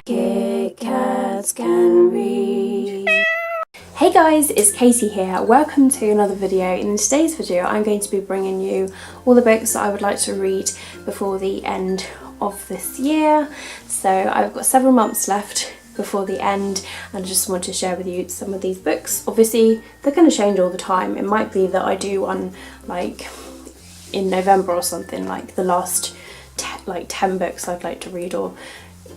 Kit Kats Can Read. Hey guys, it's Katie here. Welcome to another video. In today's video I'm going to be bringing you all the books that I would like to read before the end of this year. So I've got several months left before the end and I just want to share with you some of these books. Obviously they're going to change all the time. It might be that I do one like in November or something, like the last 10 books I'd like to read, or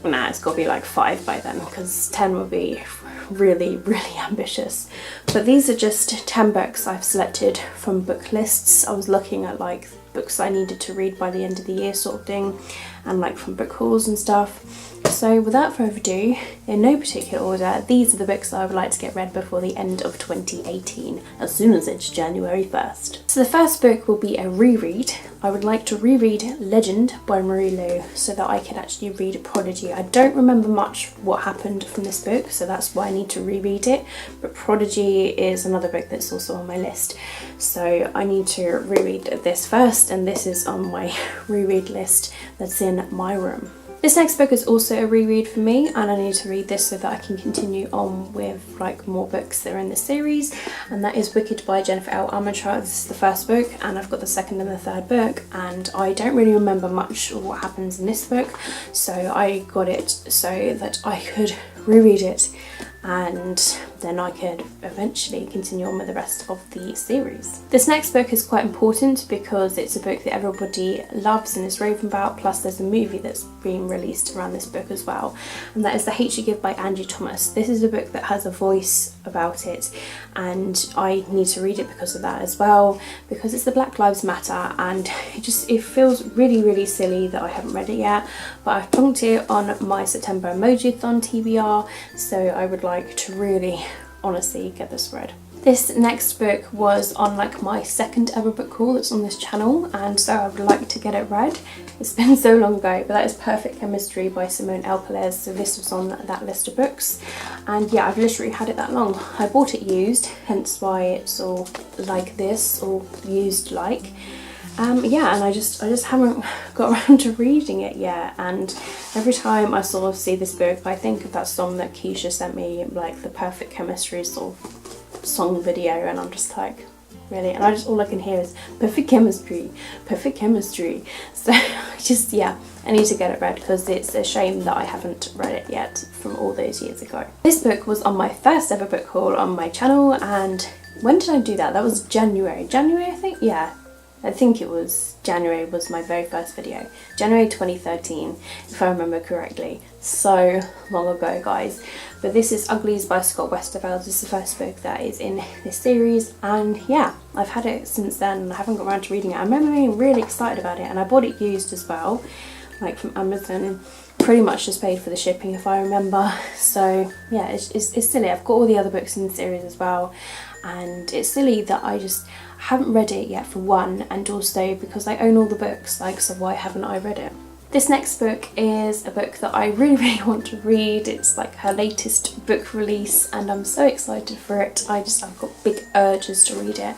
nah, it's got to be like 5 by then because 10 would be really ambitious. But these are just 10 books I've selected from book lists. I was looking at like books I needed to read by the end of the year sort of thing, and like from book hauls and stuff. So without further ado, in no particular order, these are the books that I would like to get read before the end of 2018, as soon as it's January 1st. So the first book will be a reread. I would like to reread Legend by Marie Lu so that I can actually read Prodigy. I don't remember much what happened from this book, so that's why I need to reread it. But Prodigy is another book that's also on my list. So I need to reread this first, and this is on my reread list that's in my room. This next book is also a reread for me, and I need to read this so that I can continue on with like more books that are in the series, and that is Wicked by Jennifer L. Armentrout. This is the first book and I've got the second and the third book, and I don't really remember much of what happens in this book, so I got it so that I could reread it and then I could eventually continue on with the rest of the series. This next book is quite important because it's a book that everybody loves and is raving about, plus there's a movie that's being released around this book as well, and that is The Hate You Give by Angie Thomas. This is a book that has a voice about it, and I need to read it because of that as well, because it's the Black Lives Matter, and it feels really silly that I haven't read it yet, but I've plunked it on my September Emoji-thon TBR, so I would like to really honestly get this read. This next book was on like my second ever book haul that's on this channel, and so I would like to get it read. It's been so long ago, but that is Perfect Chemistry by Simone L. Perez. So this was on that list of books, and yeah, I've literally had it that long. I bought it used, hence why it's all like this, or used like. Yeah, and I just haven't got around to reading it yet, and every time I sort of see this book I think of that song that Keisha sent me, like the Perfect Chemistry sort of song video, and I'm just like, really? And all I can hear is perfect chemistry, perfect chemistry. So yeah, I need to get it read because it's a shame that I haven't read it yet from all those years ago. This book was on my first ever book haul on my channel, and when did I do that? That was January I think, yeah. I think it was January was my very first video. January 2013, if I remember correctly. So long ago, guys. But this is Uglies by Scott Westerfeld. This is the first book that is in this series, and yeah, I've had it since then and I haven't got around to reading it. I remember being really excited about it, and I bought it used as well, like from Amazon, and pretty much just paid for the shipping if I remember. So yeah, it's silly. I've got all the other books in the series as well, and it's silly that I just haven't read it yet, for one, and also because I own all the books, like, so why haven't I read it? This next book is a book that I really want to read. It's like her latest book release and I'm so excited for it. I've got big urges to read it,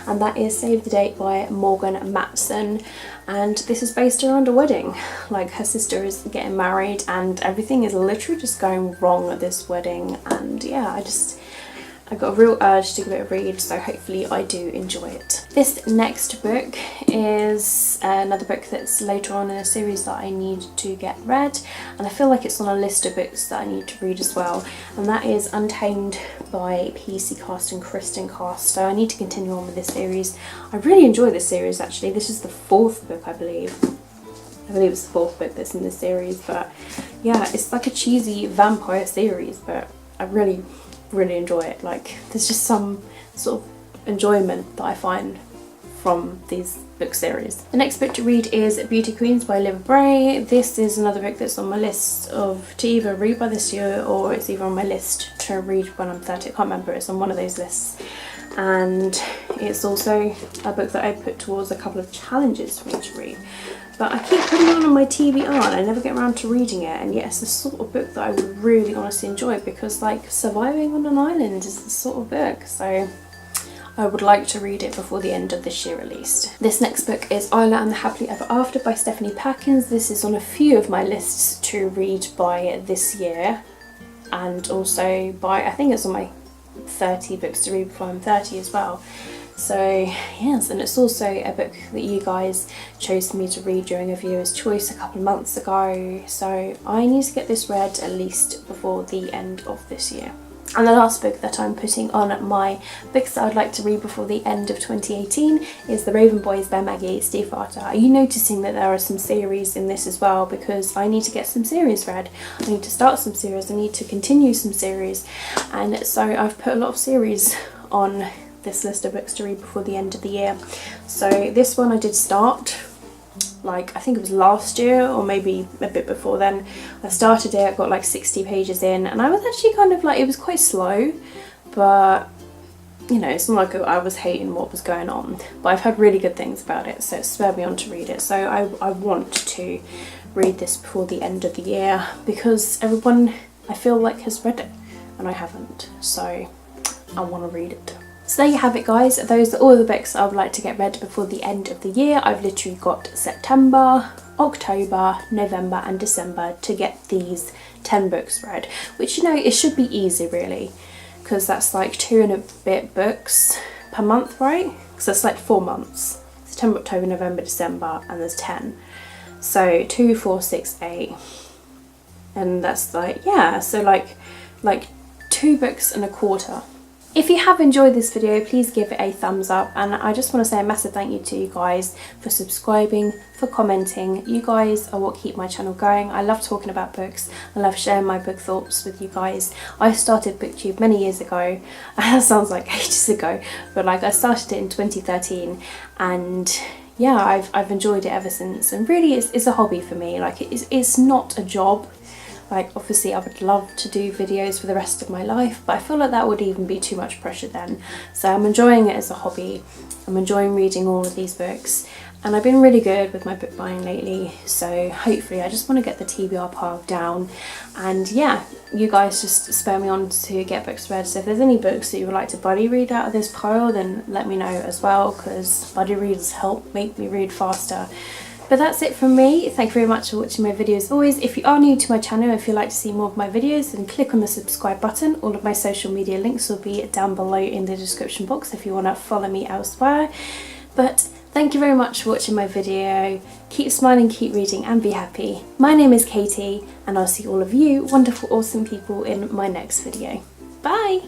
and that is Save the Date by Morgan Matson, and this is based around a wedding. Like, her sister is getting married and everything is literally just going wrong at this wedding, and yeah, I got a real urge to give it a read, so hopefully I do enjoy it. This next book is another book that's later on in a series that I need to get read, and I feel like it's on a list of books that I need to read as well, and that is Untamed by PC Cast and Kristen Cast. So I need to continue on with this series. I really enjoy this series actually. This is the 4th book, I believe. It's the 4th book that's in this series, but yeah, it's like a cheesy vampire series, but I really enjoy it. Like, there's just some sort of enjoyment that I find from these book series. The next book to read is Beauty Queens by Liv Bray. This is another book that's on my list to either read by this year, or it's either on my list to read when I'm 30. I can't remember, it's on one of those lists. And it's also a book that I put towards a couple of challenges for me to read. But I keep putting it on my TBR and I never get around to reading it, and yet it's the sort of book that I would really honestly enjoy, because like surviving on an island is the sort of book, so I would like to read it before the end of this year at least. This next book is Isla and the Happily Ever After by Stephanie Perkins. This is on a few of my lists to read by this year, and also by, I think it's on my 30 books to read before I'm 30 as well. So yes, and it's also a book that you guys chose for me to read during a viewer's choice a couple of months ago, so I need to get this read at least before the end of this year. And the last book that I'm putting on my books that I'd like to read before the end of 2018 is The Raven Boys by Maggie Stiefvater. Are you noticing that there are some series in this as well? Because I need to get some series read. I need to start some series, I need to continue some series, and so I've put a lot of series on this list of books to read before the end of the year. So this one I did start, like I think it was last year or maybe a bit before then. I started it, I got like 60 pages in, and I was actually kind of like, it was quite slow, but you know, it's not like I was hating what was going on, but I've heard really good things about it, so it spurred me on to read it. So I want to read this before the end of the year because everyone I feel like has read it and I haven't, so I want to read it. So there you have it guys, those are all the books I would like to get read before the end of the year. I've literally got September, October, November and December to get these 10 books read, which, you know, it should be easy really, because that's like 2 and a bit books per month, right? Because that's like 4 months, September, October, November, December, and there's 10. So 2, 4, 6, 8, and that's like, yeah, so like 2 books and a quarter. If you have enjoyed this video, please give it a thumbs up, and I just want to say a massive thank you to you guys for subscribing, for commenting. You guys are what keep my channel going. I love talking about books, I love sharing my book thoughts with you guys. I started BookTube many years ago, that sounds like ages ago, but like I started it in 2013, and yeah, I've enjoyed it ever since, and really it's a hobby for me. Like it's not a job. Like obviously I would love to do videos for the rest of my life, but I feel like that would even be too much pressure then. So I'm enjoying it as a hobby. I'm enjoying reading all of these books, and I've been really good with my book buying lately, so hopefully I just want to get the TBR pile down, and yeah, you guys just spur me on to get books read. So if there's any books that you would like to buddy read out of this pile, then let me know as well, because buddy reads help make me read faster. But that's it from me. Thank you very much for watching my videos as always. If you are new to my channel, if you'd like to see more of my videos, then click on the subscribe button. All of my social media links will be down below in the description box if you want to follow me elsewhere. But thank you very much for watching my video. Keep smiling, keep reading, and be happy. My name is Katie, and I'll see all of you wonderful, awesome people in my next video. Bye!